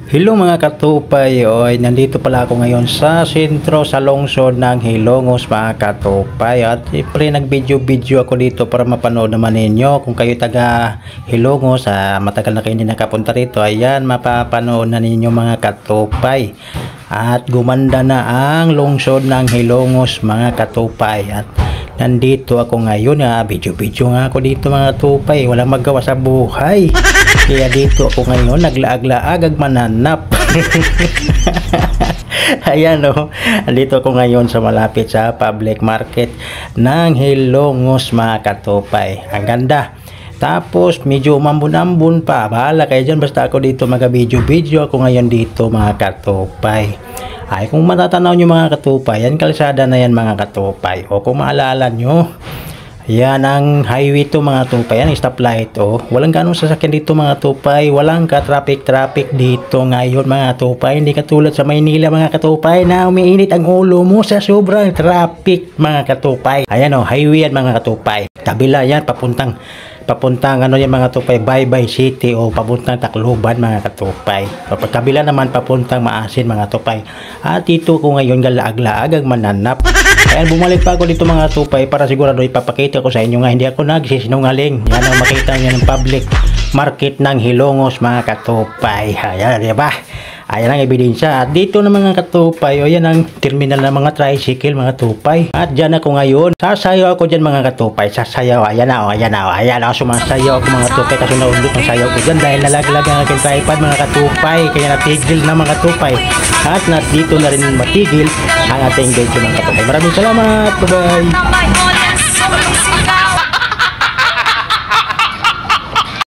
Hello mga katupay, oy, nandito pala ako ngayon sa sentro sa lungsod ng Hilongos mga katupay. At siyempre nag-video ako dito para mapanood naman ninyo. Kung kayo taga Hilongos, matagal na kayo hindi nakapunta rito, ayan, mapapanood na ninyo mga katupay. At gumanda na ang lungsod ng Hilongos mga katupay. At nandito ako ngayon, video nga ako dito mga katupay. Walang magawa sa buhay. Kaya dito ako ngayon, naglaag-laag mananap. Ayan o, dito ako ngayon sa malapit sa public market ng Hilongos mga katupay. Ang ganda. Tapos medyo umambon-ambon pa. Bahala kayo dyan, basta ako dito mag-video ako ngayon dito mga katupay. Ay, kung matatanaw nyo mga katupay, yan kalsada na yan mga katupay. O kung maalala nyo, yan ang highway to mga tupay, yan stoplight oh. Walang ganong sasakyan dito mga tupay, walang ka-traffic dito ngayon mga tupay. Hindi katulad sa Maynila mga katupay na umiinit ang ulo mo sa sobrang traffic mga katupay. Ayan oh, highway yan mga katupay. Kabila yan papuntang ano yan mga tupay, Baybay City o papuntang Tacloban mga katupay. Kabila naman papuntang Maasin mga tupay. At dito ko ngayon galaag-laag ang mananap. Ayan, bumalik pa ako dito mga tupay para sigurado ipapakita ko sa inyo nga hindi ako nagsisinungaling. Yan ang makita nyo ng public market ng Hilongos mga katupay. Ayan, diba? Ayan ang ebidensya. At dito na mga katupay, o yan ang terminal ng mga tricycle mga tupay. At dyan ako ngayon. Sasayaw ako dyan mga katupay. Sasayaw. Ayan na o, ayan na o. Ayan o, sumasayaw ako mga tupay kasi naundot ang sayaw ko dyan dahil nalaglag ang aking tripod mga katupay. Kaya natigil na mga katupay. At dito na rin matigil ang ating video mga katupay. Maraming salamat. Bye-bye.